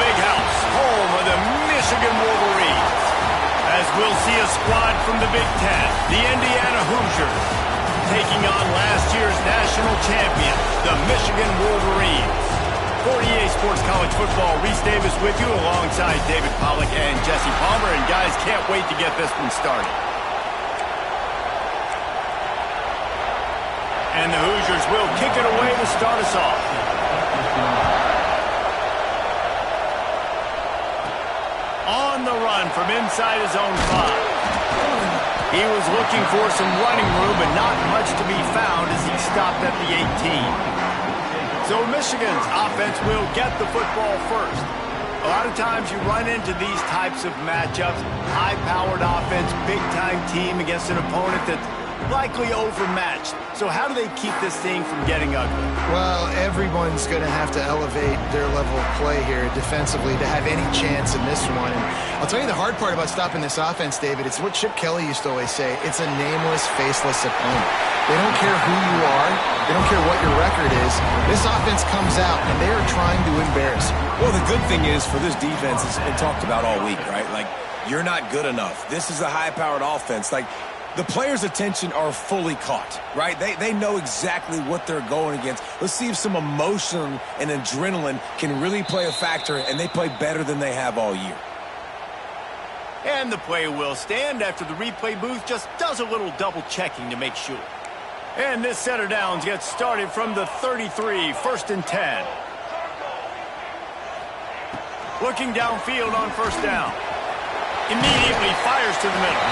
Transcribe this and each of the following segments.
Big House, home of the Michigan Wolverines. As we'll see a squad from the Big Ten, the Indiana Hoosiers, taking on last year's national champion, the Michigan Wolverines. For EA Sports College Football, Reese Davis with you alongside David Pollack and Jesse Palmer. And guys, can't wait to get this one started. And the Hoosiers will kick it away to start us off. On the run from inside his own 5. He was looking for some running room, but not much to be found as he stopped at the 18. So Michigan's offense will get the football first. A lot of times you run into these types of matchups, high-powered offense, big-time team against an opponent that's likely overmatched. So how do they keep this thing from getting ugly? Well, everyone's going to have to elevate their level of play here defensively to have any chance in this one. And I'll tell you the hard part about stopping this offense, David, it's what Chip Kelly used to always say. It's a nameless, faceless opponent. They don't care who you are. They don't care what your record is. This offense comes out, and they are trying to embarrass you. Well, the good thing is for this defense, it's been talked about all week, right? Like, you're not good enough. This is a high-powered offense. Like, the players' attention are fully caught, right? They know exactly what they're going against. Let's see if some emotion and adrenaline can really play a factor, and they play better than they have all year. And the play will stand after the replay booth just does a little double-checking to make sure. And this set of downs gets started from the 33, 1st and 10. Looking downfield on first down. Immediately fires to the middle.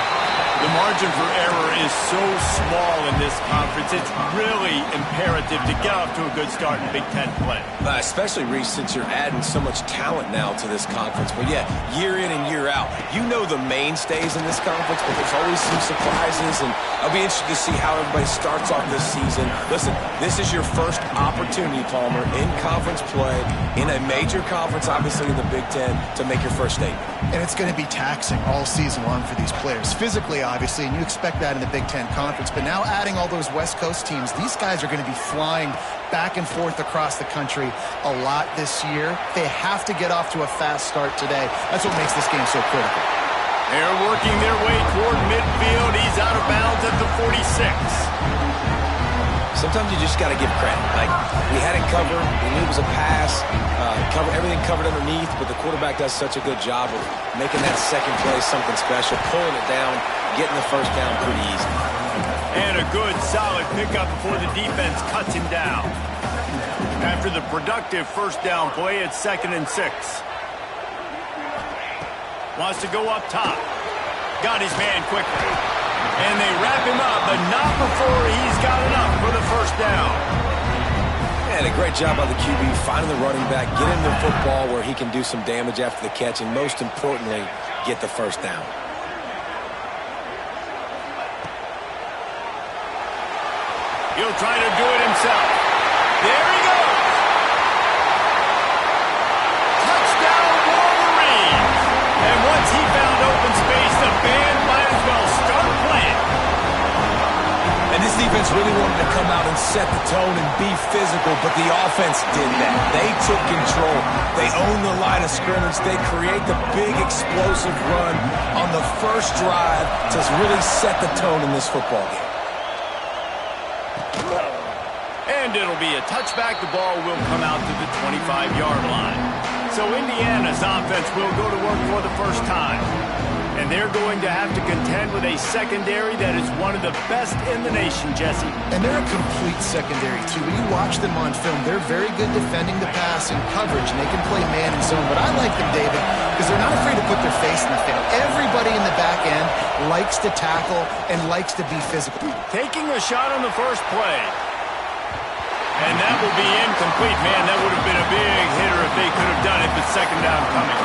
The margin for error is so small in this conference, it's really imperative to get off to a good start in Big Ten play. Especially, Reese, since you're adding so much talent now to this conference. But yeah, year in and year out, you know the mainstays in this conference, but there's always some surprises, and I'll be interested to see how everybody starts off this season. Listen, this is your first opportunity, Palmer, in conference play, in a major conference, obviously in the Big Ten, to make your first statement. And it's going to be taxing all season long for these players, physically, obviously, and you expect that in the Big Ten Conference. But now adding all those West Coast teams, these guys are going to be flying back and forth across the country a lot this year. They have to get off to a fast start today. That's what makes this game so critical. They're working their way toward midfield. He's out of bounds at the 46. Sometimes you just got to give credit. Like, we had it covered. We knew it was a pass. Everything covered underneath, but the quarterback does such a good job of making that second play something special, pulling it down, getting the first down pretty easy. And a good, solid pickup before the defense cuts him down. After the productive first down play, it's 2nd and 6. Wants to go up top. Got his man quickly. And they wrap him up, but not before he's got enough for the first down. And a great job by the QB finding the running back, get him the football where he can do some damage after the catch, and most importantly, get the first down. He'll try to do it himself. There he goes. Touchdown, Wolverines. And once he found open space, the band might as well start playing. And this defense really wanted to come out and set the tone and be physical, but the offense did that. They took control. They owned the line of scrimmage. They create the big explosive run on the first drive to really set the tone in this football game. And it'll be a touchback. The ball will come out to the 25-yard line. So Indiana's offense will go to work for the first time. And they're going to have to contend with a secondary that is one of the best in the nation, Jesse. And they're a complete secondary, too. When you watch them on film, they're very good defending the pass and coverage, and they can play man and zone. But I like them, David, because they're not afraid to put their face in the field. Everybody in the back end likes to tackle and likes to be physical. Taking a shot on the first play. And that will be incomplete. Man, that would have been a big hitter if they could have done it, but second down coming.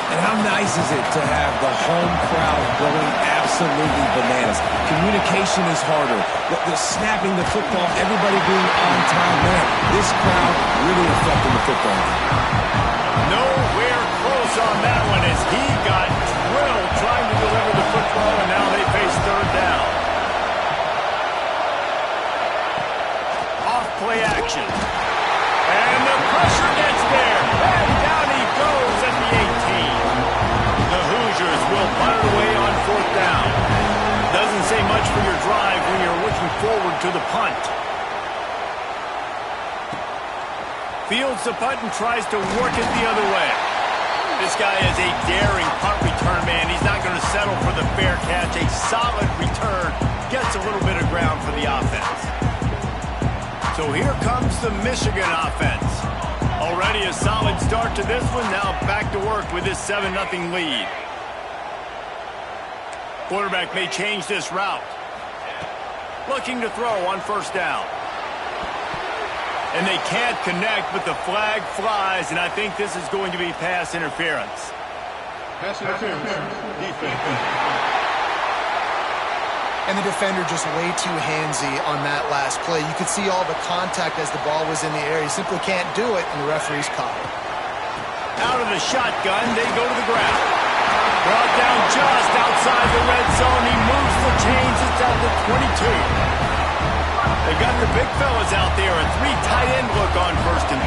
And how nice is it to have the home crowd going absolutely bananas? Communication is harder. The snapping the football, everybody being on time. Man, this crowd really affecting the football. Nowhere close on that one as he got drilled trying to deliver the football, and now they face third down. Off play action. And the pressure gets there. And down he to the punt. Fields the punt and tries to work it the other way. This guy is a daring punt return man. He's not going to settle for the fair catch. A solid return. Gets a little bit of ground for the offense. So here comes the Michigan offense. Already a solid start to this one. Now back to work with this 7-0 lead. Quarterback may change this route. Looking to throw on first down. And they can't connect, but the flag flies, and I think this is going to be pass interference. Pass interference. Defense. And the defender just way too handsy on that last play. You could see all the contact as the ball was in the air. He simply can't do it, and the referee's caught it. Out of the shotgun, they go to the ground. Brought down just outside the red zone. He moves the chains. It's down to 22. They got the big fellas out there. A 3 tight end look on 1st and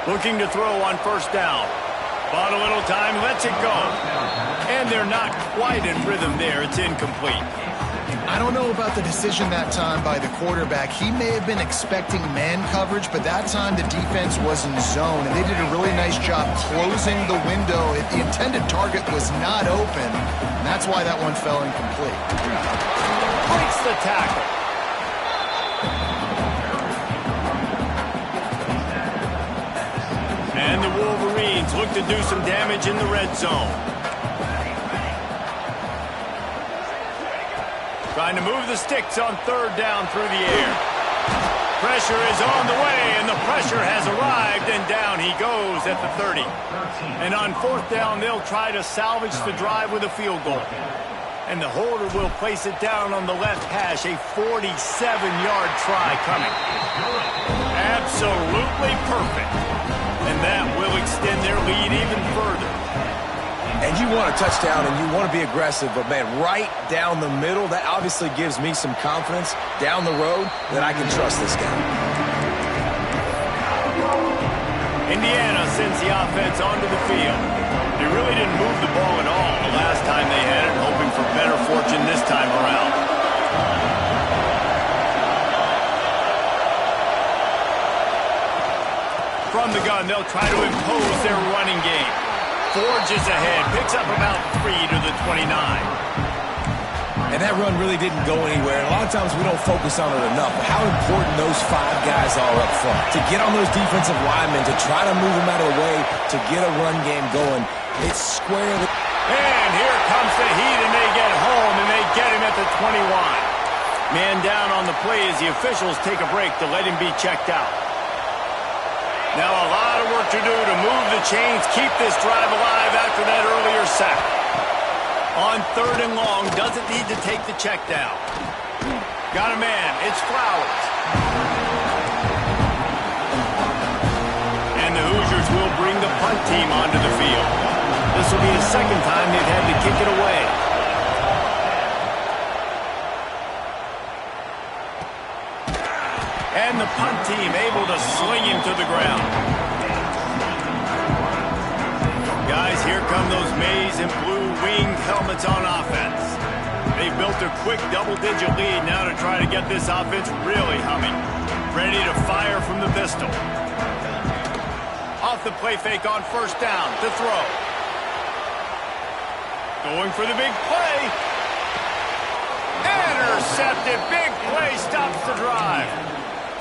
10. Looking to throw on first down. Bought a little time, lets it go. And they're not quite in rhythm there. It's incomplete. I don't know about the decision that time by the quarterback. He may have been expecting man coverage, but that time the defense was in zone, and they did a really nice job closing the window. The intended target was not open, and that's why that one fell incomplete. Breaks the tackle. And the Wolverines look to do some damage in the red zone. Trying to move the sticks on 3rd down through the air. Pressure is on the way, and the pressure has arrived, and down he goes at the 30. And on 4th down, they'll try to salvage the drive with a field goal. And the holder will place it down on the left hash, a 47-yard try coming. Absolutely perfect. And that will extend their lead even further. And you want a touchdown and you want to be aggressive, but, man, right down the middle, that obviously gives me some confidence down the road that I can trust this guy. Indiana sends the offense onto the field. They really didn't move the ball at all the last time they had it, hoping for better fortune this time around. From the gun, they'll try to impose their running game. Forges ahead, picks up about 3 to the 29. And that run really didn't go anywhere. And a lot of times we don't focus on it enough. But how important those 5 guys are up front. To get on those defensive linemen, to try to move them out of the way, to get a run game going. It's squarely. And here comes the heat, and they get home, and they get him at the 21. Man down on the play as the officials take a break to let him be checked out. Now a lot of work to do to move the chains, keep this drive alive after that earlier sack. On 3rd and long, doesn't need to take the check down. Got a man, it's Flowers. And the Hoosiers will bring the punt team onto the field. This will be the 2nd time they've had to kick it away. And the punt team able to sling him to the ground. Guys, here come those maize and blue winged helmets on offense. They built a quick double-digit lead now to try to get this offense really humming. Ready to fire from the pistol. Off the play fake on 1st down to throw. Going for the big play. Intercepted. Big play stops the drive.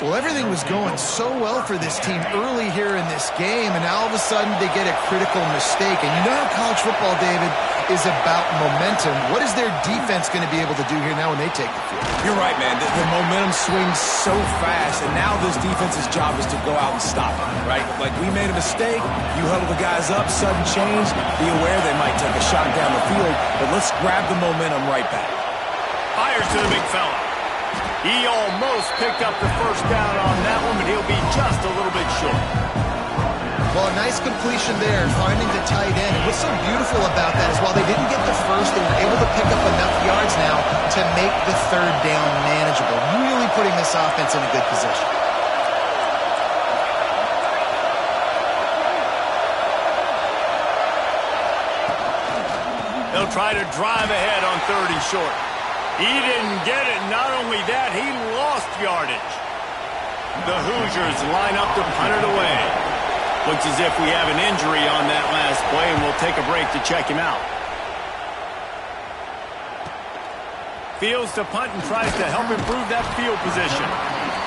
Well, everything was going so well for this team early here in this game, and now all of a sudden they get a critical mistake. And you know how college football, David, is about momentum. What is their defense going to be able to do here now when they take the field? You're right, man. The momentum swings so fast, and now this defense's job is to go out and stop it, right? Like, we made a mistake, you huddle the guys up, sudden change, be aware they might take a shot down the field, but let's grab the momentum right back. Fires to the big fella. He almost picked up the 1st down on that one, but he'll be just a little bit short. Well, a nice completion there, finding the tight end. And what's so beautiful about that is while they didn't get the first, they were able to pick up enough yards now to make the 3rd down manageable, really putting this offense in a good position. They'll try to drive ahead on 30 short. He didn't get it. Not only that, he lost yardage. The Hoosiers line up to punt it away. Looks as if we have an injury on that last play, and we'll take a break to check him out. Fields to punt and tries to help improve that field position.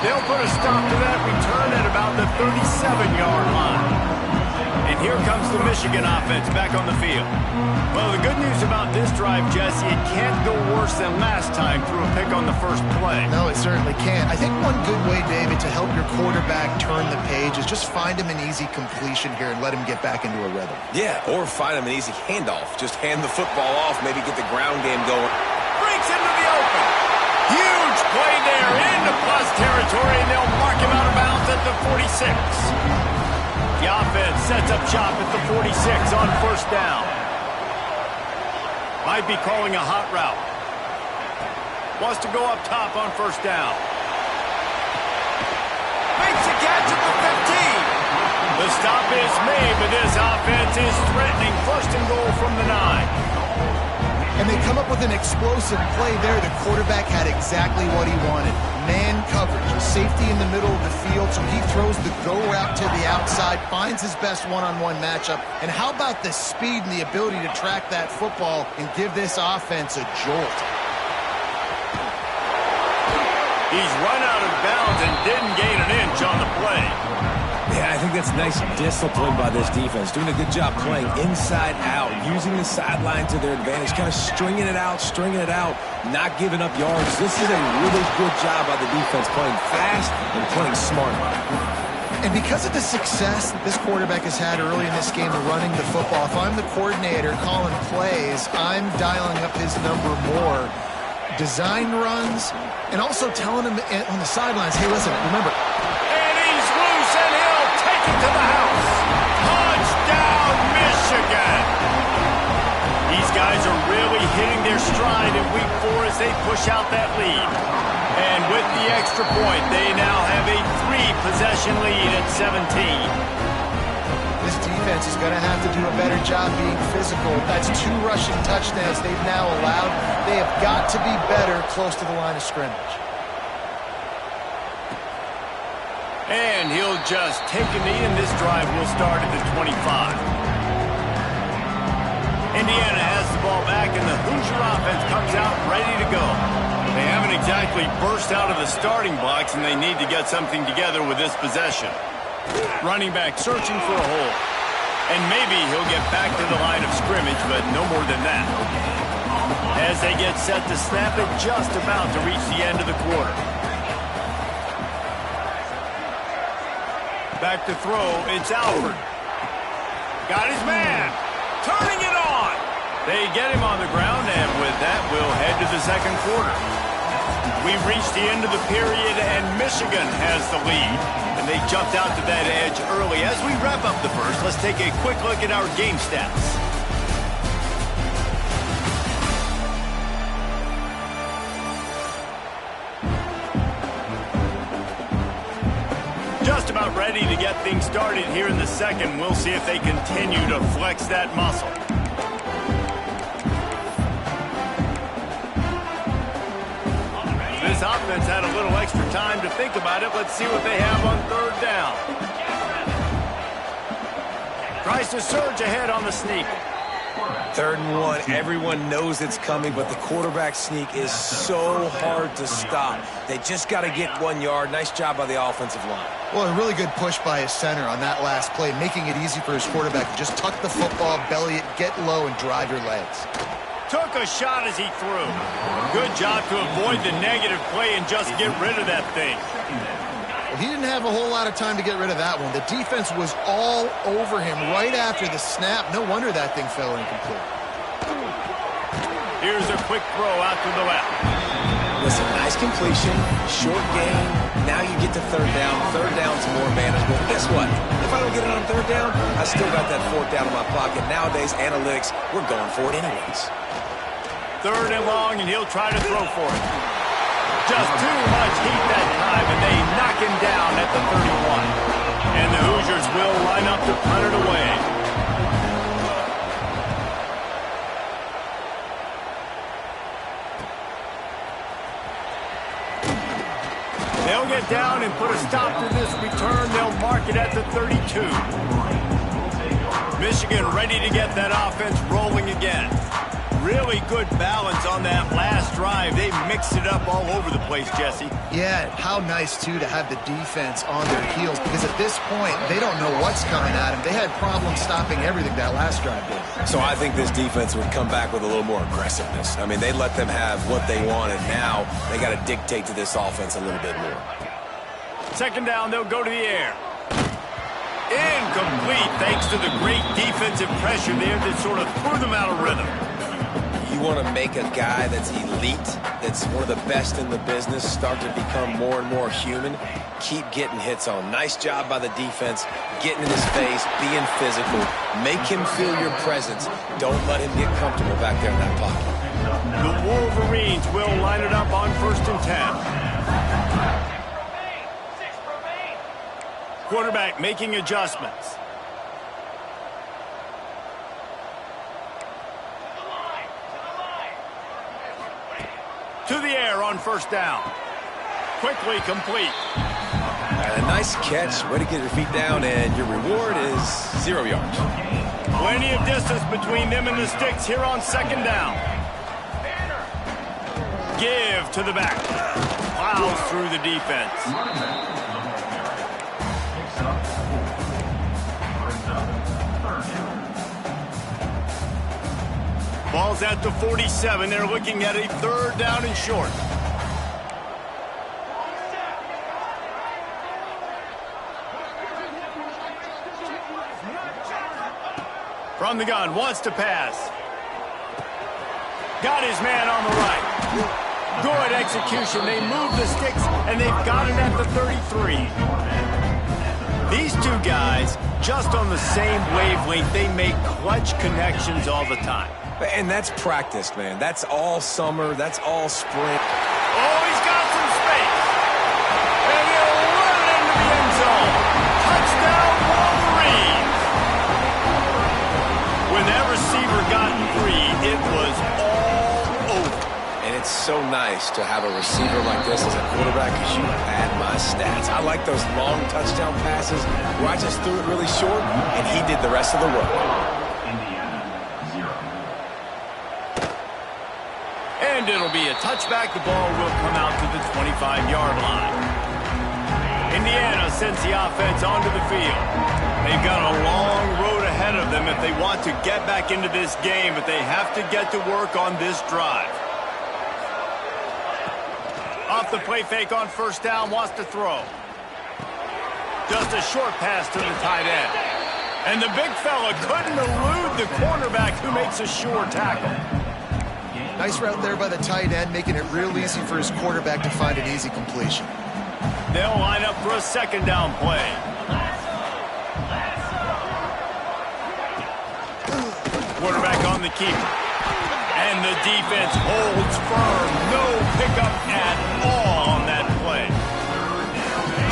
They'll put a stop to that return at about the 37-yard line. And here comes the Michigan offense back on the field. Well, the good news about this drive, Jesse, it can't go worse than last time through a pick on the first play. No, it certainly can't. I think one good way, David, to help your quarterback turn the page is just find him an easy completion here and let him get back into a rhythm. Yeah, or find him an easy handoff. Just hand the football off, maybe get the ground game going. Breaks into the open. Huge play there into plus territory, and they'll mark him out of bounds at the 46. The offense sets up shop at the 46 on first down. Might be calling a hot route. Wants to go up top on first down. Makes a catch at the 15. The stop is made, but this offense is threatening first and goal from the 9. And they come up with an explosive play there. The quarterback had exactly what he wanted. Man coverage, safety in the middle of the field, so he throws the go route to the outside, finds his best one-on-one matchup. And how about the speed and the ability to track that football and give this offense a jolt? He's run out of bounds and didn't gain an inch on the play. Yeah, I think that's nice discipline by this defense. Doing a good job playing inside out, using the sideline to their advantage, kind of stringing it out, not giving up yards. This is a really good job by the defense, playing fast and playing smart. And because of the success that this quarterback has had early in this game of running the football, if I'm the coordinator calling plays, I'm dialing up his number more. Design runs, and also telling him on the sidelines, hey, listen, remember, to the house. Touchdown, Michigan. These guys are really hitting their stride in week 4 as they push out that lead. And with the extra point, they now have a 3-possession lead at 17. This defense is going to have to do a better job being physical. That's 2 rushing touchdowns they've now allowed. They have got to be better close to the line of scrimmage. And he'll just take a knee, and this drive will start at the 25. Indiana has the ball back, and the Hoosier offense comes out ready to go. They haven't exactly burst out of the starting blocks, and they need to get something together with this possession. Running back searching for a hole. And maybe he'll get back to the line of scrimmage, but no more than that. As they get set to snap it, just about to reach the end of the quarter. Back to throw, it's Alford. Got his man. Turning it on. They get him on the ground, and with that, we'll head to the second quarter. We've reached the end of the period, and Michigan has the lead. And they jumped out to that edge early. As we wrap up the first, let's take a quick look at our game stats. Just about ready to get things started here in the second. We'll see if they continue to flex that muscle. This offense had a little extra time to think about it. Let's see what they have on third down. Tries to surge ahead on the sneak. 3rd and 1, everyone knows it's coming, but the quarterback sneak is so hard to stop. They just got to get 1 yard. Nice job by the offensive line. Well, a really good push by his center on that last play, making it easy for his quarterback to just tuck the football, belly it, get low, and drive your legs. Took a shot as he threw. Good job to avoid the negative play and just get rid of that thing. Well, he didn't have a whole lot of time to get rid of that one. The defense was all over him right after the snap. No wonder that thing fell incomplete. Here's a quick throw out to the left. Listen, nice completion, short gain. Now you get to 3rd down. 3rd down's more manageable. But guess what? If I don't get it on 3rd down, I still got that 4th down in my pocket. Nowadays, analytics, we're going for it anyways. 3rd and long, and he'll try to throw for it. Just too much heat that time, and they knock him down at the 31. And the Hoosiers will line up to punt it away. They'll get down and put a stop to this return. They'll mark it at the 32. Michigan ready to get that offense rolling again. Really good balance on that last drive. They mixed it up all over the place, Jesse. Yeah, how nice, too, to have the defense on their heels, because at this point, they don't know what's coming at them. They had problems stopping everything that last drive did. So I think this defense would come back with a little more aggressiveness. I mean, they let them have what they wanted. Now they got to dictate to this offense a little bit more. Second down, they'll go to the air. Incomplete, thanks to the great defensive pressure there that sort of threw them out of rhythm. You want to make a guy that's elite, that's one of the best in the business, start to become more and more human. Keep getting hits on. Nice job by the defense, getting in his face, being physical. Make him feel your presence. Don't let him get comfortable back there in that pocket. The Wolverines will line it up on 1st and 10. Quarterback making adjustments. To the air on 1st down. Quickly complete. A nice catch. Way to get your feet down, and your reward is 0 yards. Plenty of distance between them and the sticks here on 2nd down. Give to the back. Plows through the defense. Ball's at the 47. They're looking at a 3rd down and short. From the gun, wants to pass. Got his man on the right. Good execution. They move the sticks, and they've got it at the 33. These two guys, just on the same wavelength, they make clutch connections all the time. And that's practiced, man. That's all summer. That's all spring. Oh, he's got some space. And he'll run it into the end zone. Touchdown, Wolverines. When that receiver got free, it was all over. And it's so nice to have a receiver like this as a quarterback because you pad my stats. I like those long touchdown passes where I just threw it really short, and he did the rest of the work. And it'll be a touchback. The ball will come out to the 25-yard line. Indiana sends the offense onto the field. They've got a long road ahead of them if they want to get back into this game, but they have to get to work on this drive. Off the play fake on 1st down, wants to throw. Just a short pass to the tight end. And the big fella couldn't elude the cornerback who makes a sure tackle. Nice route there by the tight end, making it real easy for his quarterback to find an easy completion. They'll line up for a 2nd down play. Quarterback on the keeper. And the defense holds firm. No pickup at all on that play.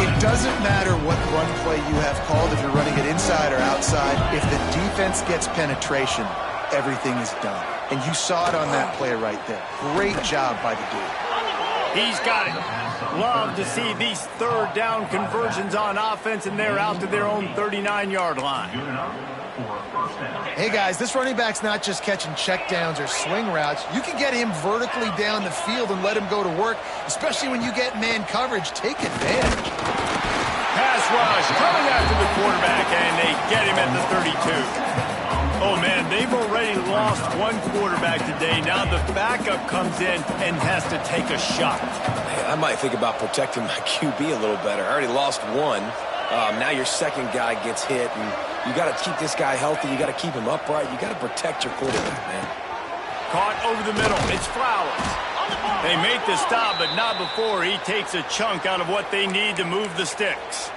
It doesn't matter what run play you have called, if you're running it inside or outside. If the defense gets penetration, everything is done. And you saw it on that play right there. Great job by the dude. He's got it. Love to see these 3rd down conversions on offense, and they're out to their own 39-yard line. Hey, guys, this running back's not just catching checkdowns or swing routes. You can get him vertically down the field and let him go to work, especially when you get man coverage. Take advantage. Pass rush coming after the quarterback, and they get him at the 32. Oh, man, they've already lost one quarterback today. Now the backup comes in and has to take a shot. Man, I might think about protecting my QB a little better. I already lost one. Now your second guy gets hit, and you got to keep this guy healthy. You got to keep him upright. You got to protect your quarterback, man. Caught over the middle. It's Flowers. They make the stop, but not before he takes a chunk out of what they need to move the sticks.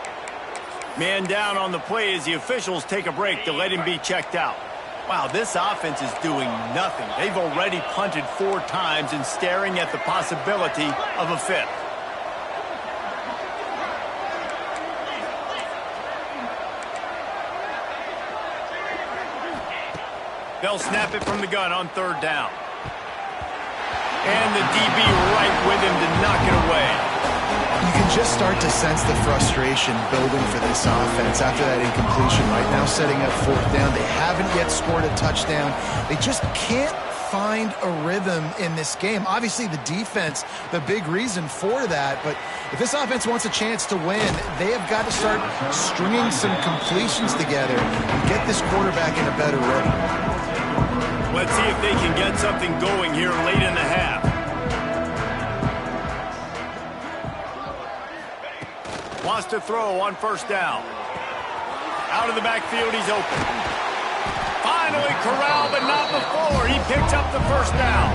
Man down on the play as the officials take a break to let him be checked out. Wow, this offense is doing nothing. They've already punted 4 times and staring at the possibility of a 5th. They'll snap it from the gun on 3rd down. And the DB right with him to knock it away. You can can just start to sense the frustration building for this offense after that incompletion right now, setting up 4th down. They haven't yet scored a touchdown. They just can't find a rhythm in this game. Obviously, the defense, the big reason for that, but if this offense wants a chance to win, they have got to start stringing some completions together and get this quarterback in a better rhythm. Let's see if they can get something going here late in the half. Wants to throw on 1st down. Out of the backfield, he's open. Finally corralled, but not before. He picks up the 1st down.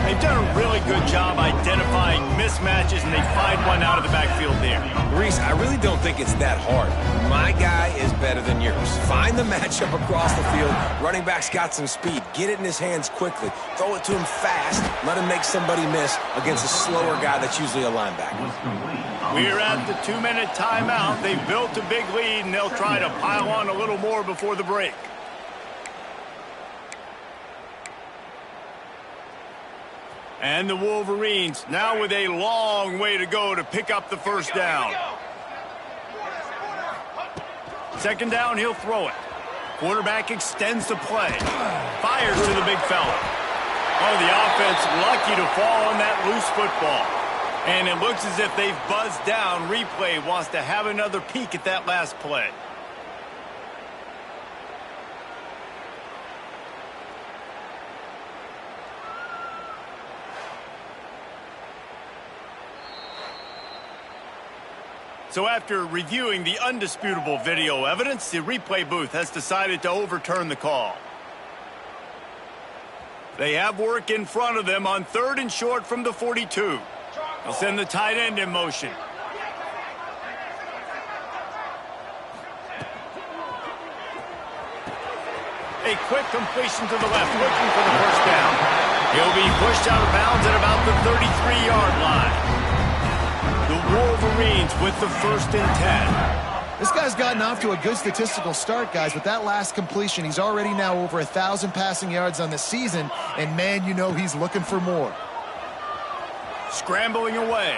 They've done a really good job identifying mismatches, and they find one out of the backfield there. Reese, I really don't think it's that hard. My guy is better than yours. Find the matchup across the field. Running back's got some speed. Get it in his hands quickly. Throw it to him fast. Let him make somebody miss against a slower guy that's usually a linebacker. We're at the 2-minute timeout. They've built a big lead, and they'll try to pile on a little more before the break. And the Wolverines now with a long way to go to pick up the 1st down. 2nd down, he'll throw it. Quarterback extends the play. Fires to the big fella. Oh, the offense lucky to fall on that loose football. And it looks as if they've buzzed down. Replay wants to have another peek at that last play. So after reviewing the undisputable video evidence, the replay booth has decided to overturn the call. They have work in front of them on 3rd and short from the 42. They'll send the tight end in motion. A quick completion to the left, looking for the 1st down. He'll be pushed out of bounds at about the 33-yard line. The Wolverines with the 1st and 10. This guy's gotten off to a good statistical start, guys. With that last completion, he's already now over 1,000 passing yards on the season, and man, you know he's looking for more. Scrambling away.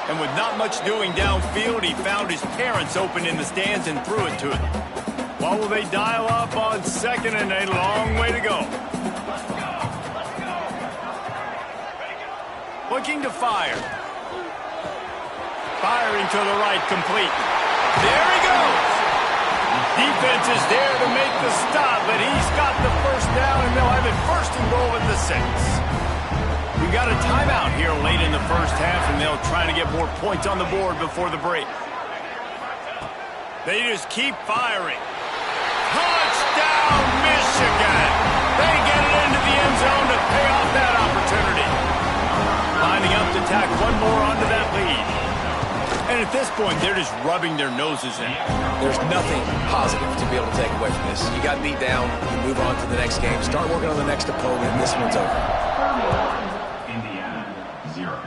And with not much doing downfield, he found his parents open in the stands and threw it to them. What will they dial up on 2nd and a long way to go? Looking to fire. Firing to the right, complete. There he goes. Defense is there to make the stop, but he's got the 1st down, and they'll have it 1st and goal at the 6. We've got a timeout here late in the 1st half, and they'll try to get more points on the board before the break. They just keep firing. Touchdown, Michigan! They get it into the end zone to pay off that opportunity. Lining up to tack one more onto that lead. And at this point, they're just rubbing their noses in. There's nothing positive to be able to take away from this. You got beat down, you move on to the next game, start working on the next opponent, and this one's over. Indiana, 0.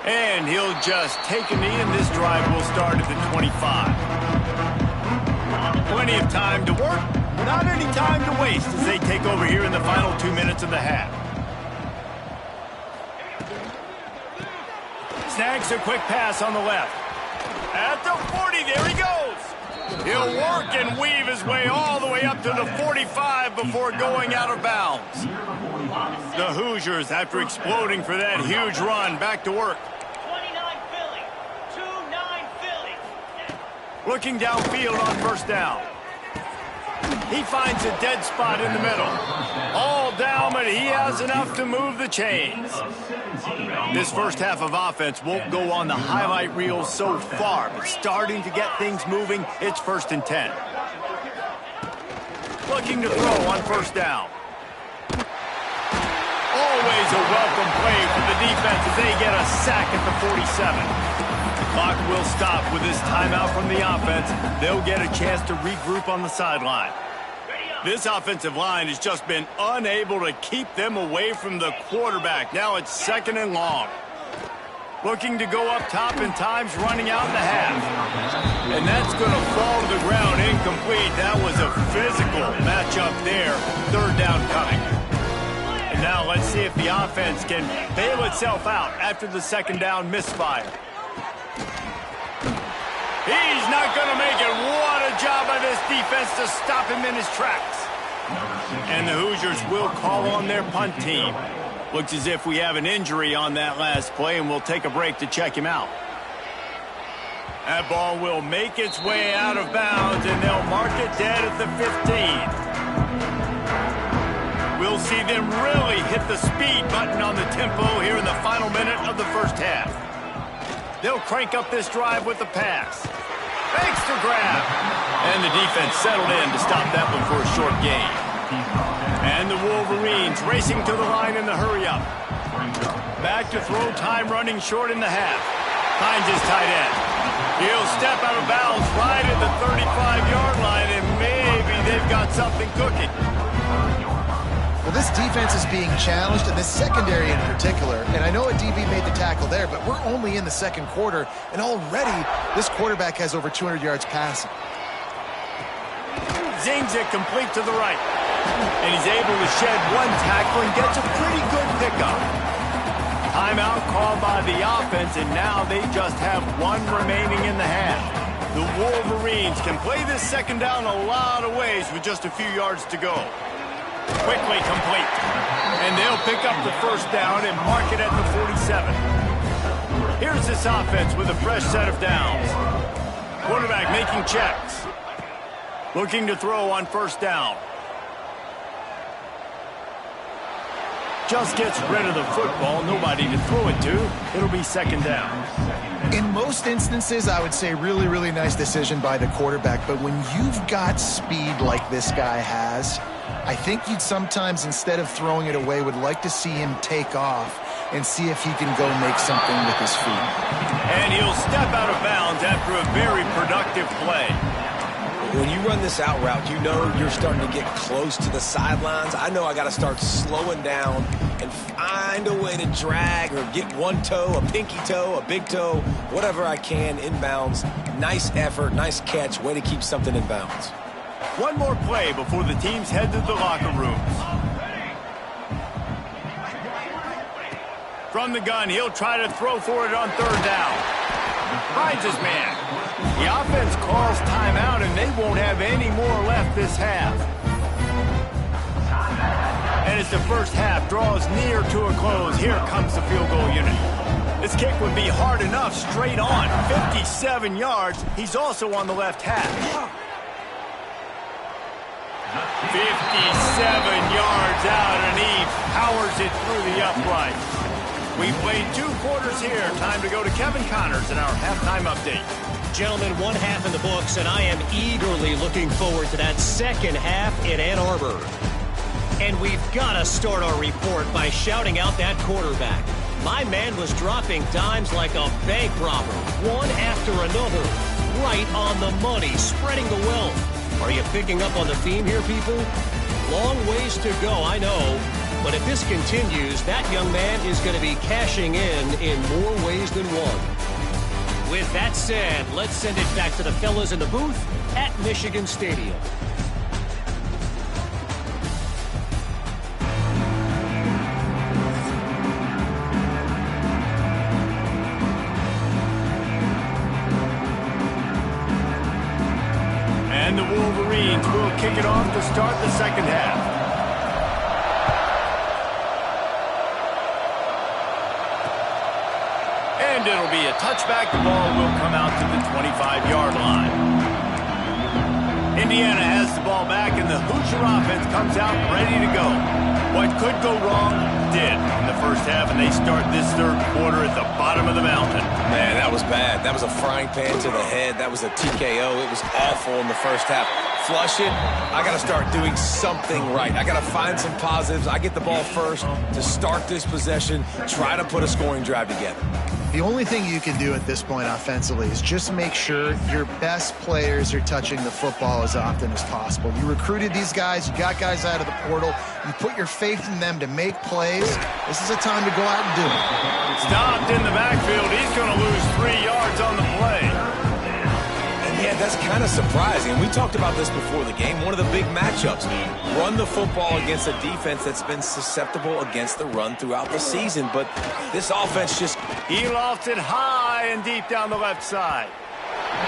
And he'll just take a knee, and this drive will start at the 25. Plenty of time to work, not any time to waste as they take over here in the final 2 minutes of the half. Snags a quick pass on the left. At the 40, there he goes. He'll work and weave his way all the way up to the 45 before going out of bounds. The Hoosiers, after exploding for that huge run, back to work. 29 Philly, 2-9 Philly. Looking downfield on 1st down. He finds a dead spot in the middle. All down, but he has enough to move the chains. This 1st half of offense won't go on the highlight reel so far, but starting to get things moving, it's 1st and 10. Looking to throw on 1st down. Always a welcome play for the defense as they get a sack at the 47. The clock will stop with this timeout from the offense. They'll get a chance to regroup on the sideline. This offensive line has just been unable to keep them away from the quarterback. Now it's 2nd and long. Looking to go up top, and time's running out in the half. And that's going to fall to the ground incomplete. That was a physical matchup there. 3rd down coming. Now let's see if the offense can bail itself out after the second down misfire. He's not going to make it. What a job by this defense to stop him in his tracks. And the Hoosiers will call on their punt team. Looks as if we have an injury on that last play, and we'll take a break to check him out. That ball will make its way out of bounds, and they'll mark it dead at the 15. We'll see them really hit the speed button on the tempo here in the final minute of the first half. They'll crank up this drive with the pass. Fakes to grab. And the defense settled in to stop that one for a short gain. And the Wolverines racing to the line in the hurry-up. Back to throw time running short in the half. Finds his tight end. He'll step out of bounds right at the 35-yard line, and maybe they've got something cooking. Well, this defense is being challenged, and this secondary in particular. And I know a DB made the tackle there, but we're only in the second quarter, and already this quarterback has over 200 yards passing. Zings it complete to the right. And he's able to shed one tackle and gets a pretty good pickup. Timeout called by the offense, and now they just have one remaining in the half. The Wolverines can play this second down a lot of ways with just a few yards to go. Quickly complete. And they'll pick up the first down and mark it at the 47. Here's this offense with a fresh set of downs. Quarterback making checks. Looking to throw on first down. Just gets rid of the football. Nobody to throw it to. It'll be second down. In most instances, I would say really, really nice decision by the quarterback. But when you've got speed like this guy has, I think you'd sometimes, instead of throwing it away, would like to see him take off and see if he can go make something with his feet. And he'll step out of bounds after a very productive play. When you run this out route, you know you're starting to get close to the sidelines. I know I got to start slowing down and find a way to drag or get one toe, a pinky toe, a big toe, whatever I can inbounds. Nice effort, nice catch, way to keep something in bounds. One more play before the teams head to the locker rooms. From the gun, he'll try to throw for it on third down. Finds his man. The offense calls timeout, and they won't have any more left this half. And as the first half draws near to a close, here comes the field goal unit. This kick would be hard enough straight on. 57 yards. He's also on the left hash. 57 yards out, and he powers it through the upright. We played 2 quarters here. Time to go to Kevin Connors in our halftime update. Gentlemen, one half in the books, and I am eagerly looking forward to that second half in Ann Arbor. And we've got to start our report by shouting out that quarterback. My man was dropping dimes like a bank robber, one after another, right on the money, spreading the wealth. Are you picking up on the theme here, people? Long ways to go, I know. But if this continues, that young man is going to be cashing in more ways than one. With that said, let's send it back to the fellas in the booth at Michigan Stadium. And the Wolverines will kick it off to start the second half. And it'll be a touchback. The ball will come out to the 25-yard line. Indiana has the ball back, and the Hoosier offense comes out ready to go. What could go wrong did in the first half, and they start this third quarter at the bottom of the mountain. Man, that was bad. That was a frying pan to the head. That was a TKO. It was awful in the first half. Flush it. I got to start doing something right. I got to find some positives. I get the ball first to start this possession, try to put a scoring drive together. The only thing you can do at this point offensively is just make sure your best players are touching the football as often as possible. You recruited these guys. You got guys out of the portal. You put your faith in them to make plays. This is a time to go out and do it. Stopped in the backfield. He's going to lose 3 yards on the play. And he had that's kind of surprising. We talked about this before the game. One of the big matchups. Run the football against a defense that's been susceptible against the run throughout the season. But this offense just... He lofts it high and deep down the left side.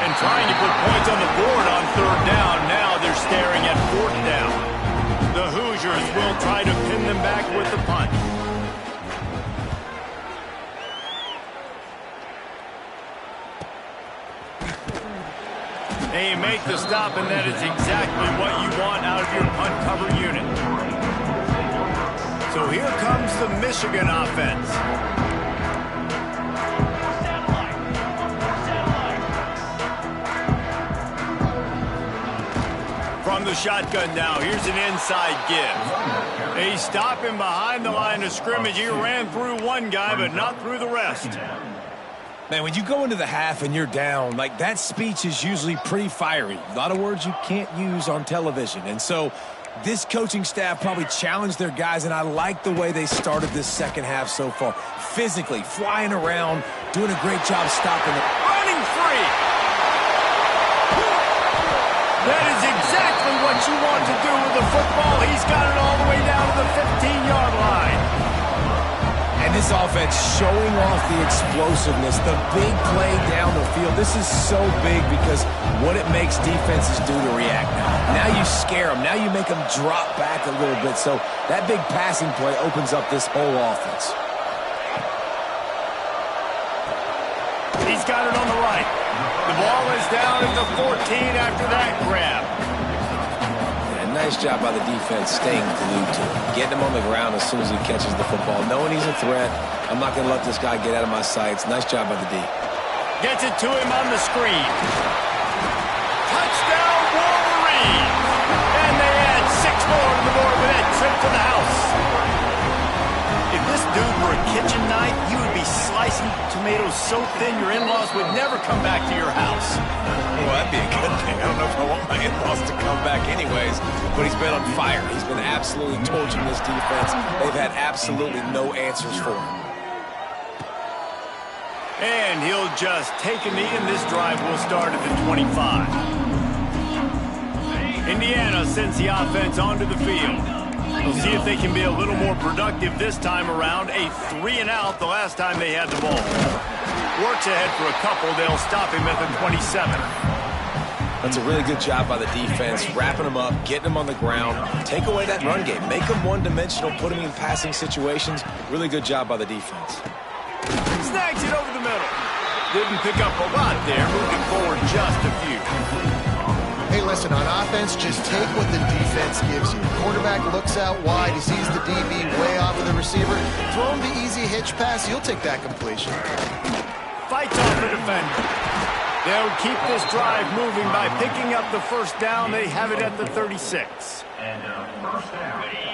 And trying to put points on the board on third down. Now they're staring at fourth down. The Hoosiers will try to pin them back with the punt. They make the stop, and that is exactly what you want out of your punt cover unit. So here comes the Michigan offense. From the shotgun now, here's an inside give. They stop him behind the line of scrimmage. He ran through one guy, but not through the rest. Man, when you go into the half and you're down, like that speech is usually pretty fiery. A lot of words you can't use on television. And so this coaching staff probably challenged their guys, and I like the way they started this second half so far. Physically, flying around, doing a great job stopping it. Running free! That is exactly what you want to do with the football. He's got it all the way down to the 15-yard line. And this offense showing off the explosiveness, the big play down the field. This is so big because what it makes defenses do to react now. Now you scare them. Now you make them drop back a little bit. So that big passing play opens up this whole offense. He's got it on the right. The ball is down at the 14 after that grab. Nice job by the defense staying glued to him. Getting him on the ground as soon as he catches the football. Knowing he's a threat, I'm not going to let this guy get out of my sights. Nice job by the D. Gets it to him on the screen. Touchdown, Wolverine! And they add 6 more to the board with that trip to the house. If this dude were a kitchen knife, you would be slicing tomatoes so thin your in-laws would never come back to your house. Well, that'd be a good thing. I don't know if I want my in-laws to come back anyways, but he's been on fire. He's been absolutely torching this defense. They've had absolutely no answers for him. And he'll just take a knee, and this drive will start at the 25. Indiana sends the offense onto the field. We'll see if they can be a little more productive this time around. A 3-and-out the last time they had the ball. Works ahead for a couple. They'll stop him at the 27. That's a really good job by the defense, wrapping them up, getting them on the ground. Take away that run game. Make them one-dimensional, put them in passing situations. Really good job by the defense. Snags it over the middle. Didn't pick up a lot there, moving forward just a few. Hey, listen, on offense, just take what the defense gives you. Quarterback looks out wide. He sees the DB way off of the receiver. Throw him the easy hitch pass. You'll take that completion. Fights off the defender. They'll keep this drive moving by picking up the first down. They have it at the 36.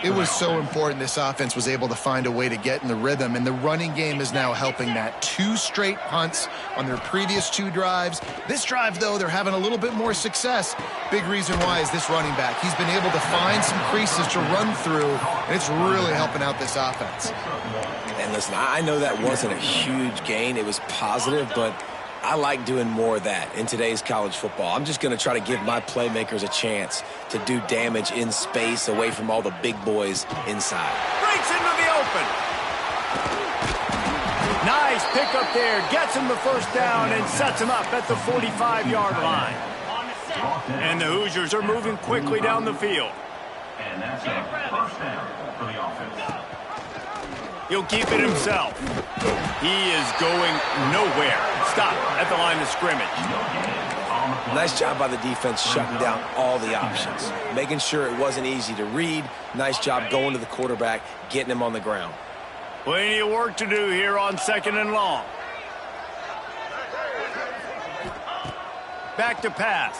It was so important this offense was able to find a way to get in the rhythm, and the running game is now helping that. 2 straight punts on their previous 2 drives. This drive, though, they're having a little bit more success. Big reason why is this running back. He's been able to find some creases to run through, and it's really helping out this offense. And listen, I know that wasn't a huge gain. It was positive, but I like doing more of that in today's college football. I'm just going to try to give my playmakers a chance to do damage in space away from all the big boys inside. Breaks into the open. Nice pickup there. Gets him the first down and sets him up at the 45-yard line. And the Hoosiers are moving quickly down the field. And that's a first down for the offense. He'll keep it himself. He is going nowhere. Stop at the line of scrimmage. Nice job by the defense shutting down all the options. Making sure it wasn't easy to read. Nice job going to the quarterback, getting him on the ground. Plenty of work to do here on 2nd and long. Back to pass.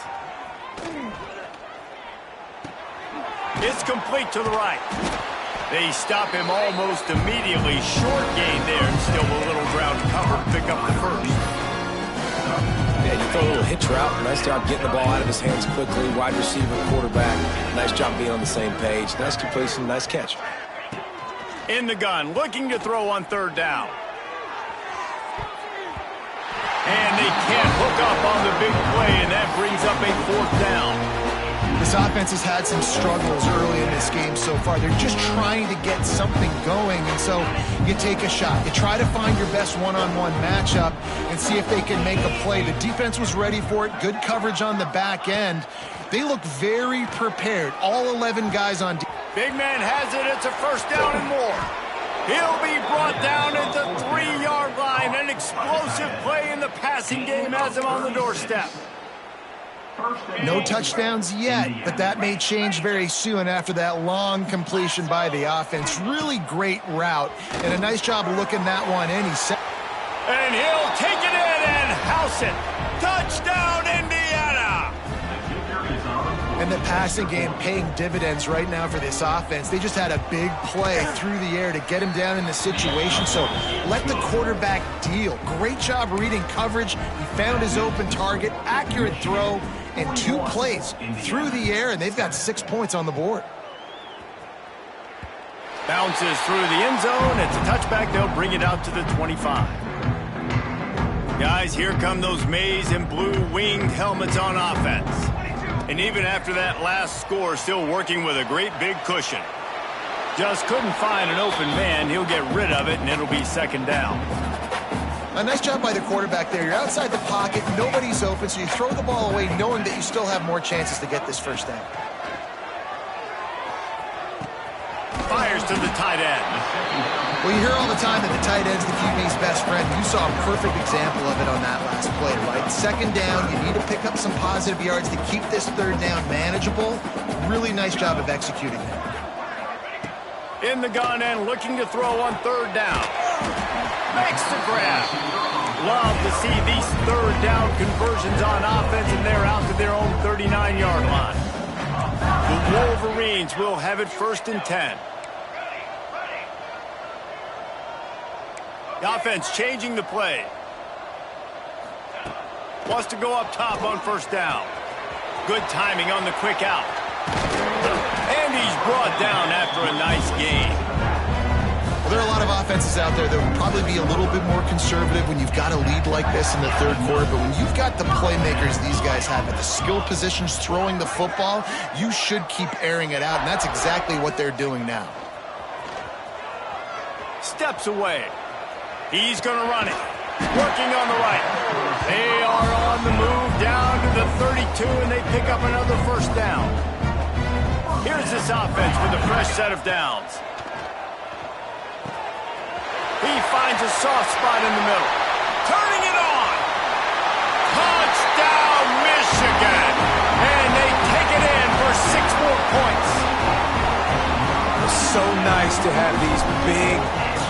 It's complete to the right. They stop him almost immediately. Short gain there, and still a little ground cover to pick up the first. Yeah, you throw a little hitch route. Nice job getting the ball out of his hands quickly. Wide receiver, quarterback. Nice job being on the same page. Nice completion, nice catch. In the gun, looking to throw on 3rd down. And they can't hook up on the big play, and that brings up up a 4th down. This offense has had some struggles early in this game so far. They're just trying to get something going, and so you take a shot. You try to find your best one-on-one matchup and see if they can make a play. The defense was ready for it. Good coverage on the back end. They look very prepared. All 11 guys on defense. Big man has it. It's a 1st down and more. He'll be brought down at the 3-yard line. An explosive play in the passing game has him on the doorstep. No touchdowns yet, but that may change very soon after that long completion by the offense. Really great route, and a nice job of looking that one in. And he'll take it in and house it. Touchdown, Indiana! And the passing game paying dividends right now for this offense. They just had a big play through the air to get him down in the situation, so let the quarterback deal. Great job reading coverage. He found his open target, accurate throw, and 2 plays through the air, and they've got 6 points on the board. Bounces through the end zone. It's a touchback. They'll bring it out to the 25. Guys, here come those maize and blue winged helmets on offense. And even after that last score, still working with a great big cushion. Just couldn't find an open man. He'll get rid of it, and it'll be 2nd down. A nice job by the quarterback there. You're outside the pocket. Nobody's open, so you throw the ball away knowing that you still have more chances to get this 1st down. Fires to the tight end. Well, you hear all the time that the tight end's the QB's best friend. You saw a perfect example of it on that last play, right? 2nd down, you need to pick up some positive yards to keep this 3rd down manageable. Really nice job of executing that. In the gun and looking to throw on 3rd down. Makes the grab. Love to see these 3rd down conversions on offense, and they're out to their own 39-yard line. The Wolverines will have it 1st and 10. The offense changing the play. Wants to go up top on 1st down. Good timing on the quick out. And he's brought down after a nice gain. Well, there are a lot of offenses out there that will probably be a little bit more conservative when you've got a lead like this in the 3rd quarter. But when you've got the playmakers these guys have at the skill positions throwing the football, you should keep airing it out. And that's exactly what they're doing now. Steps away. He's going to run it. Working on the right. They are on the move down to the 32, and they pick up another 1st down. Here's this offense with a fresh set of downs. He finds a soft spot in the middle. Turning it on. Touchdown, Michigan. And they take it in for 6 more points. It's so nice to have these big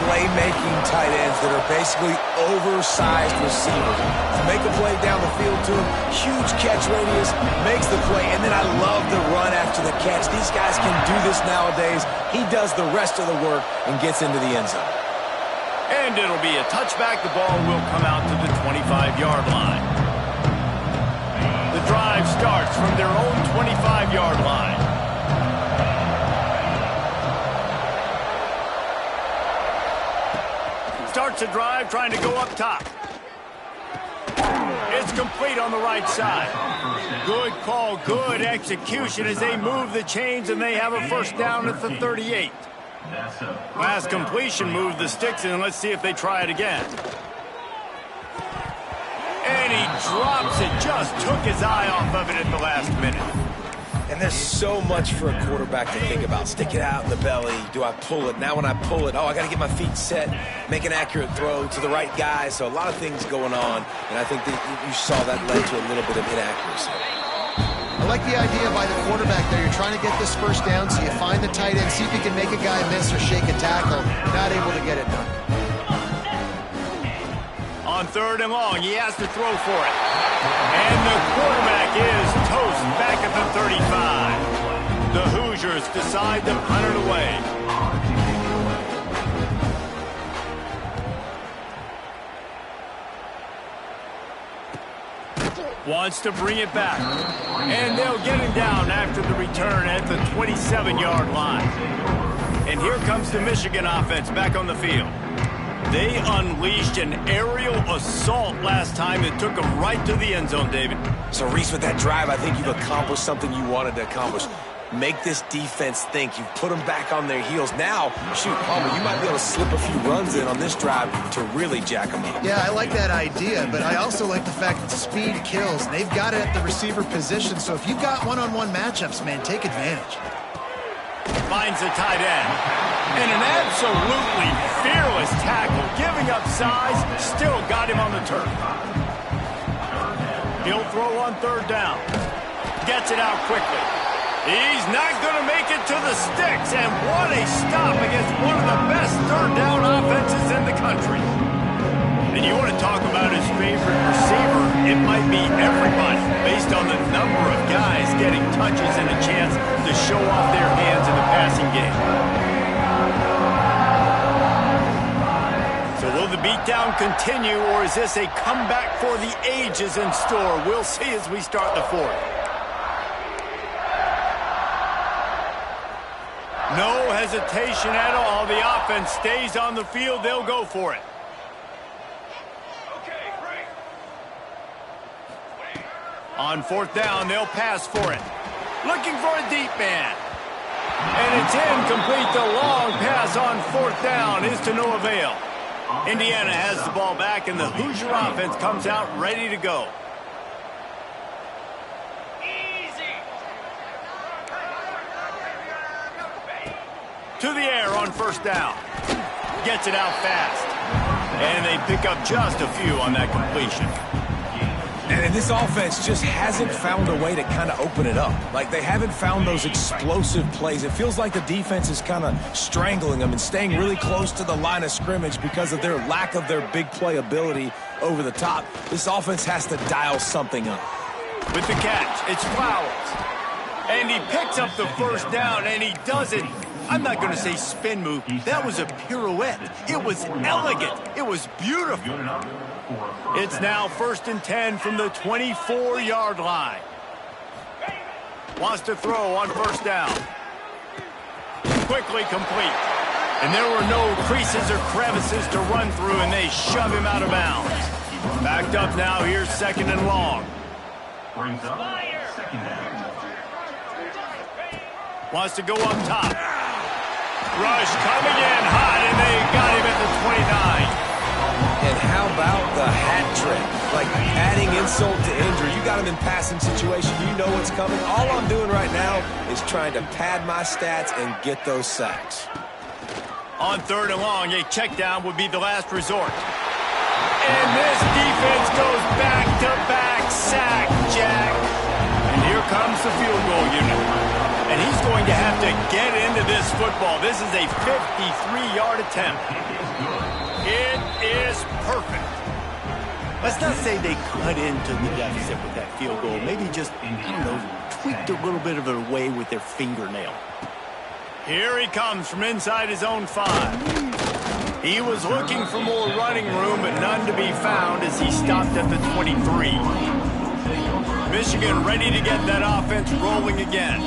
playmaking tight ends that are basically oversized receivers. To make a play down the field to him, huge catch radius, makes the play, and then I love the run after the catch. These guys can do this nowadays. He does the rest of the work and gets into the end zone. And it'll be a touchback. The ball will come out to the 25-yard line. The drive starts from their own 25-yard line. Starts a drive trying to go up top. It's complete on the right side. Good call, good execution as they move the chains, and they have a 1st down at the 38. Last completion moved the sticks in. Let's see if they try it again. And he drops it. Just took his eye off of it at the last minute. And there's so much for a quarterback to think about. Stick it out in the belly. Do I pull it? Now when I pull it, I got to get my feet set, make an accurate throw to the right guy. So a lot of things going on, and I think that you saw that led to a little bit of inaccuracy. I like the idea by the quarterback there. You're trying to get this 1st down, so you find the tight end, see if you can make a guy miss or shake a tackle. Not able to get it done. On 3rd and long, he has to throw for it. And the quarterback is toast back at the 35. The Hoosiers decide to punt it away. Wants to bring it back. And they'll get him down after the return at the 27-yard line. And here comes the Michigan offense back on the field. They unleashed an aerial assault last time that took them right to the end zone, David. So, Reese, with that drive, I think you've accomplished something you wanted to accomplish. Make this defense think. You've put them back on their heels. Now, shoot, Palmer, you might be able to slip a few runs in on this drive to really jack them up. Yeah, I like that idea, but I also like the fact that speed kills. And they've got it at the receiver position, so if you've got one-on-one matchups, man, take advantage. Finds the tight end. And an absolutely fearless tackle, giving up size, still got him on the turf. He'll throw on third down. Gets it out quickly. He's not going to make it to the sticks, and what a stop against one of the best third down offenses in the country. And you want to talk about his favorite receiver, it might be everybody, based on the number of guys getting touches and a chance to show off their hands in the passing game. So will the beatdown continue, or is this a comeback for the ages in store? We'll see as we start the fourth. No hesitation at all. The offense stays on the field. They'll go for it. On fourth down, they'll pass for it. Looking for a deep man. And it's incomplete. The long pass on fourth down is to no avail. Indiana has the ball back, and the Hoosier offense comes out ready to go. To the air on first down. Gets it out fast. And they pick up just a few on that completion. And this offense just hasn't found a way to kind of open it up. Like, they haven't found those explosive plays. It feels like the defense is kind of strangling them and staying really close to the line of scrimmage because of their lack of their big play ability over the top. This offense has to dial something up. With the catch, it's Flowers. And he picks up the first down, and he does it. I'm not going to say spin move. That was a pirouette. It was elegant. It was beautiful. It's now 1st and 10 from the 24-yard line. Wants to throw on first down. Quickly complete. And there were no creases or crevices to run through, and they shove him out of bounds. Backed up now. Here's 2nd and long. Brings up 2nd down. Wants to go up top. Rush coming in hot, and they got him at the 29. And how about the hat trick? Like adding insult to injury. You got him in passing situation. You know what's coming. All I'm doing right now is trying to pad my stats and get those sacks. On 3rd and long, a check down would be the last resort. And this defense goes back-to-back sack, Jack. And here comes the field goal unit. And he's going to have to get into this football. This is a 53-yard attempt. It is perfect. Let's not say they cut into the deficit with that field goal. Maybe just, I don't know, tweaked a little bit of it away with their fingernail. Here he comes from inside his own 5. He was looking for more running room, but none to be found as he stopped at the 23. Michigan ready to get that offense rolling again.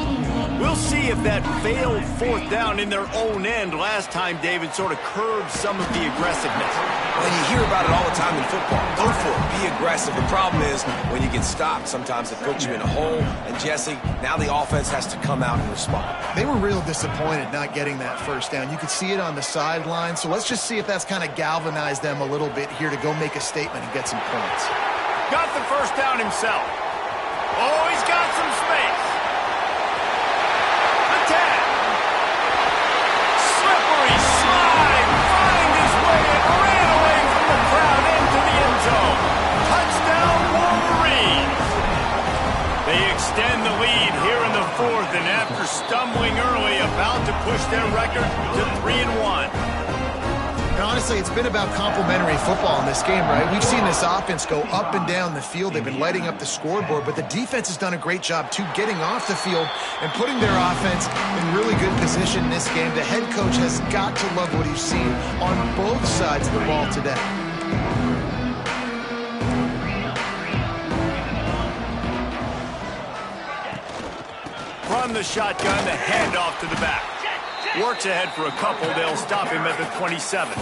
We'll see if that failed fourth down in their own end last time, David, sort of curbed some of the aggressiveness. Well, you hear about it all the time in football. Go for it. Be aggressive. The problem is when you get stopped, sometimes it puts you in a hole. And, Jesse, now the offense has to come out and respond. They were real disappointed not getting that first down. You could see it on the sideline. So let's just see if that's kind of galvanized them a little bit here to go make a statement and get some points. Got the first down himself. Oh, he's got some space. Attack. Slippery slide. Find his way and ran away from the crowd into the end zone. Touchdown, Wolverines. They extend the lead here in the fourth, and after stumbling early, about to push their record to 3-1. And honestly, it's been about complementary football in this game, right? We've seen this offense go up and down the field. They've been lighting up the scoreboard, but the defense has done a great job, too, getting off the field and putting their offense in really good position in this game. The head coach has got to love what he's seen on both sides of the ball today. From the shotgun, the handoff to the back. Works ahead for a couple. They'll stop him at the 27.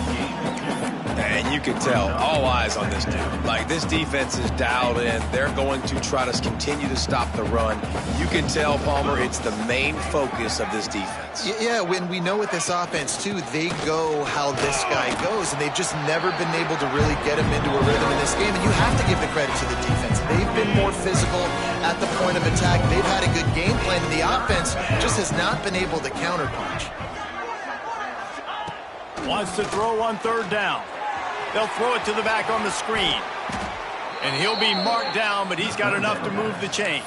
And you can tell, all eyes on this dude. Like, this defense is dialed in. They're going to try to continue to stop the run. You can tell, Palmer, it's the main focus of this defense. Yeah, when we know with this offense, too, they go how this guy goes, and they've just never been able to really get him into a rhythm in this game. And you have to give the credit to the defense. They've been more physical at the point of attack. They've had a good game plan, and the offense just has not been able to counterpunch. Wants to throw on third down. They'll throw it to the back on the screen. And he'll be marked down, but he's got enough to move the chains.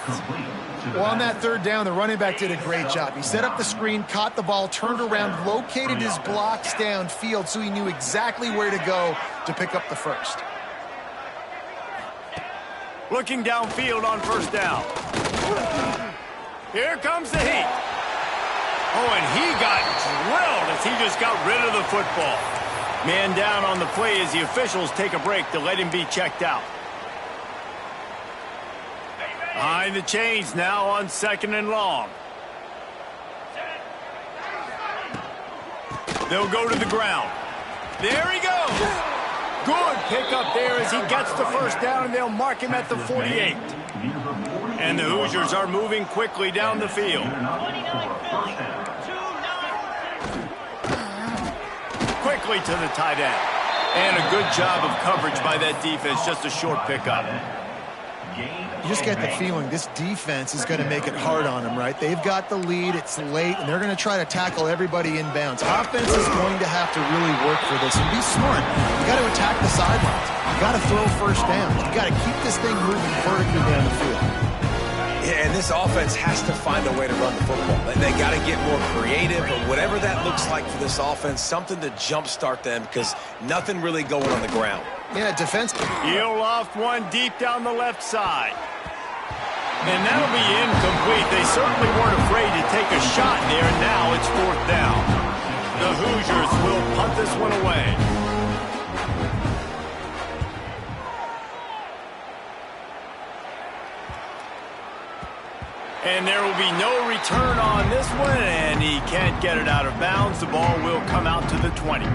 Well, on that third down, the running back did a great job. He set up the screen, caught the ball, turned around, located his blocks downfield so he knew exactly where to go to pick up the first. Looking downfield on first down. Here comes the heat. Oh, and he got drilled as he just got rid of the football. Man down on the play as the officials take a break to let him be checked out. Behind the chains now on 2nd and long. They'll go to the ground. There he goes. Good pickup there as he gets the first down, and they'll mark him at the 48. And the Hoosiers are moving quickly down the field. 29 Philly. 2-9. Quickly to the tight end. And a good job of coverage by that defense. Just a short pickup. You just get the feeling this defense is going to make it hard on them, right? They've got the lead, it's late, and they're going to try to tackle everybody inbounds. Offense is going to have to really work for this and be smart. You got to attack the sidelines. You got to throw first down. You got to keep this thing moving vertically down the field. Yeah, and this offense has to find a way to run the football. They got to get more creative, but whatever that looks like for this offense, something to jumpstart them because nothing really going on the ground. Yeah, defense. He'll loft one deep down the left side. And that'll be incomplete. They certainly weren't afraid to take a shot there, and now it's 4th down. The Hoosiers will punt this one away. And there will be no return on this one, and he can't get it out of bounds. The ball will come out to the 20.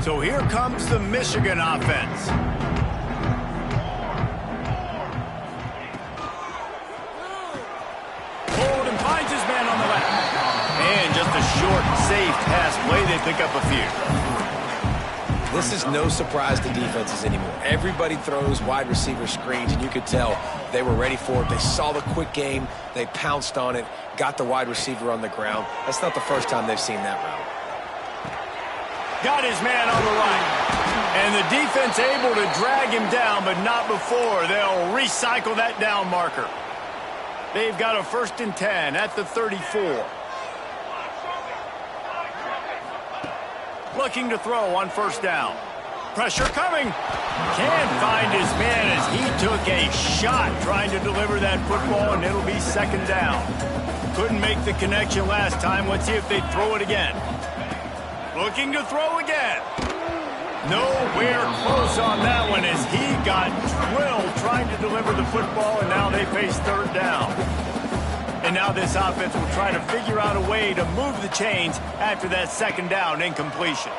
So here comes the Michigan offense. Holden finds his man on the left. And just a short, safe pass play. They pick up a few. This is no surprise to defenses anymore. Everybody throws wide receiver screens, and you could tell they were ready for it. They saw the quick game. They pounced on it, got the wide receiver on the ground. That's not the first time they've seen that route. Got his man on the right. And the defense able to drag him down, but not before. They'll recycle that down marker. They've got a 1st and 10 at the 34. Looking to throw on first down. Pressure coming. Can't find his man as he took a shot trying to deliver that football, and it'll be 2nd down. Couldn't make the connection last time. Let's see if they throw it again. Looking to throw again. Nowhere close on that one as he got drilled trying to deliver the football, and now they face 3rd down. And now this offense will try to figure out a way to move the chains after that 2nd down incompletion.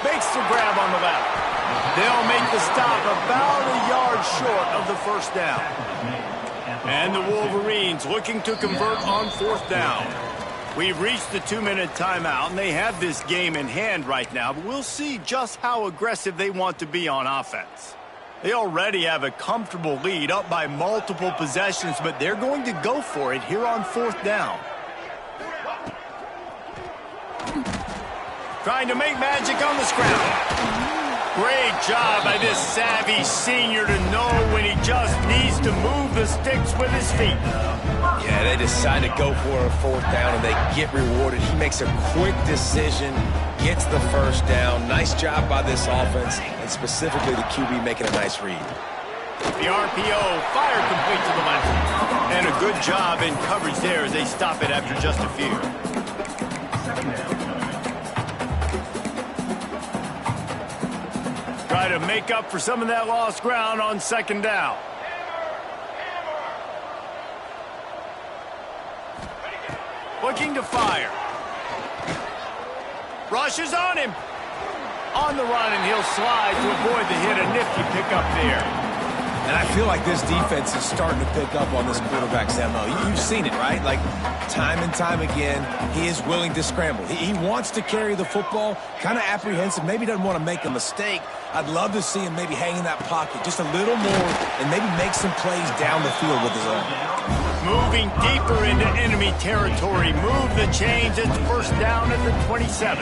Makes the grab on the left. They'll make the stop about a yard short of the 1st down. And the Wolverines looking to convert on 4th down. We've reached the 2-minute timeout, and they have this game in hand right now, but we'll see just how aggressive they want to be on offense. They already have a comfortable lead up by multiple possessions, but they're going to go for it here on 4th down. Trying to make magic on the scramble. Great job by this savvy senior to know when he just needs to move the sticks with his feet. Yeah, they decide to go for a 4th down, and they get rewarded. He makes a quick decision, gets the 1st down. Nice job by this offense, and specifically the QB making a nice read. The RPO fired complete to the left. And a good job in coverage there as they stop it after just a few. Try to make up for some of that lost ground on 2nd down. Looking to fire. Rushes on him. On the run, and he'll slide to avoid the hit. A nifty pickup there. And I feel like this defense is starting to pick up on this quarterback's MO. You've seen it, right? Like, time and time again, he is willing to scramble. He wants to carry the football, kind of apprehensive, maybe doesn't want to make a mistake. I'd love to see him maybe hang in that pocket just a little more and maybe make some plays down the field with his own. Moving deeper into enemy territory. Move the chains. It's first down at the 27.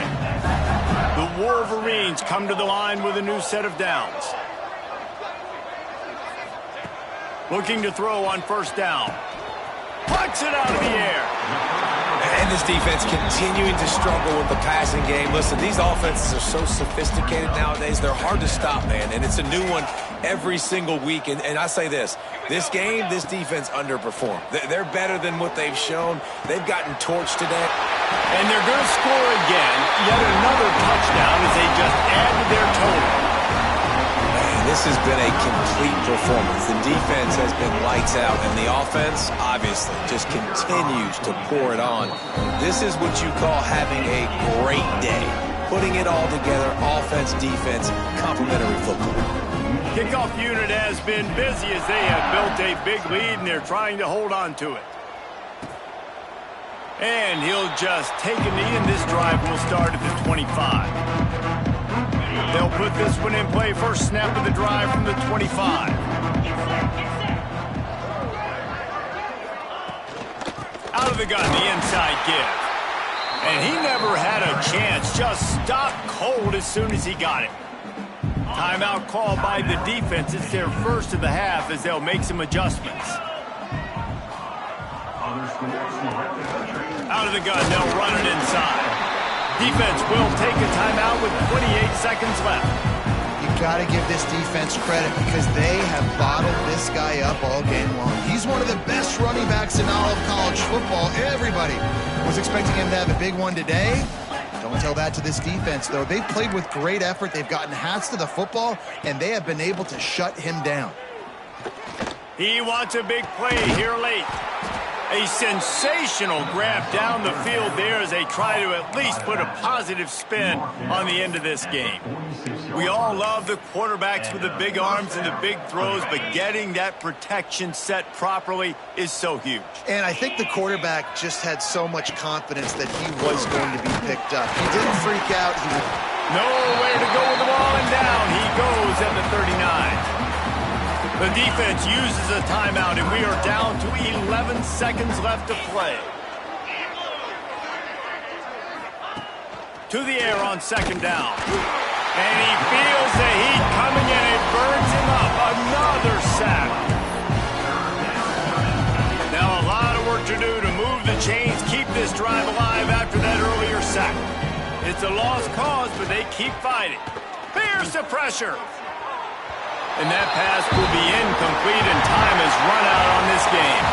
The Wolverines come to the line with a new set of downs. Looking to throw on first down. Puts it out of the air. And this defense continuing to struggle with the passing game. Listen, these offenses are so sophisticated nowadays. They're hard to stop, man. And it's a new one every single week. And I say this game, this defense underperformed. They're better than what they've shown. They've gotten torched today. And they're going to score again. Yet another touchdown as they just add to their total. This has been a complete performance. The defense has been lights out, and the offense, obviously, just continues to pour it on. This is what you call having a great day. Putting it all together, offense, defense, complementary football. Kickoff unit has been busy as they have built a big lead, and they're trying to hold on to it. And he'll just take a knee, and this drive will start at the 25. They'll put this one in play. First snap of the drive from the 25. Out of the gun, the inside give. And he never had a chance. Just stopped cold as soon as he got it. Timeout call by the defense. It's their first of the half as they'll make some adjustments. Out of the gun, they'll run it inside. Defense will take a timeout with 28 seconds left. You got to give this defense credit because they have bottled this guy up all game long. He's one of the best running backs in all of college football. Everybody was expecting him to have a big one today. Don't tell that to this defense, though. They've played with great effort. They've gotten hats to the football, and they have been able to shut him down. He wants a big play here late. A sensational grab down the field there as they try to at least put a positive spin on the end of this game. We all love the quarterbacks with the big arms and the big throws, but getting that protection set properly is so huge. And I think the quarterback just had so much confidence that he was going to be picked up. He didn't freak out. Nowhere to go with the ball, and down he goes at the 39. The defense uses a timeout, and we are down to 11 seconds left to play. To the air on second down. And he feels the heat coming in. It burns him up. Another sack. Now a lot of work to do to move the chains, keep this drive alive after that earlier sack. It's a lost cause, but they keep fighting. Here's the pressure. And that pass will be incomplete, and time has run out on this game.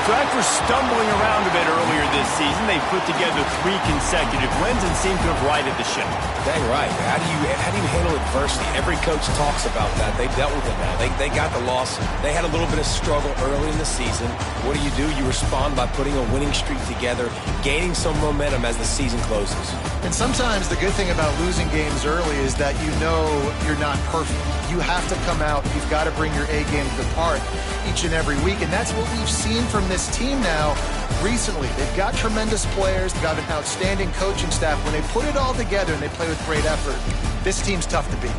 So after stumbling around a bit earlier this season, they put together 3 consecutive wins and seem to have righted the ship. Dang right. How do you handle adversity? Every coach talks about that. They dealt with it now. They got the loss. They had a little bit of struggle early in the season. What do? You respond by putting a winning streak together, gaining some momentum as the season closes. And sometimes the good thing about losing games early is that you know you're not perfect. You have to come out. You've got to bring your A game to the part each and every week. And that's what we've seen from this team now recently. They've got tremendous players. They've got an outstanding coaching staff. When they put it all together and they play with great effort, this team's tough to beat.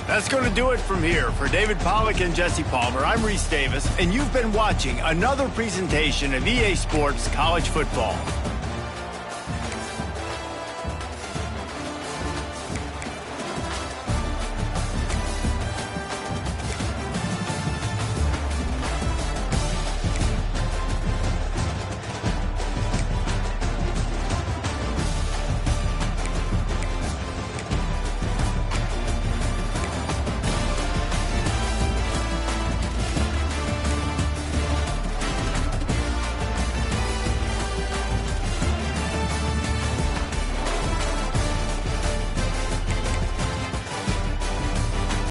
That's going to do it from here. For David Pollack and Jesse Palmer, I'm Reese Davis, and you've been watching another presentation of EA Sports College Football.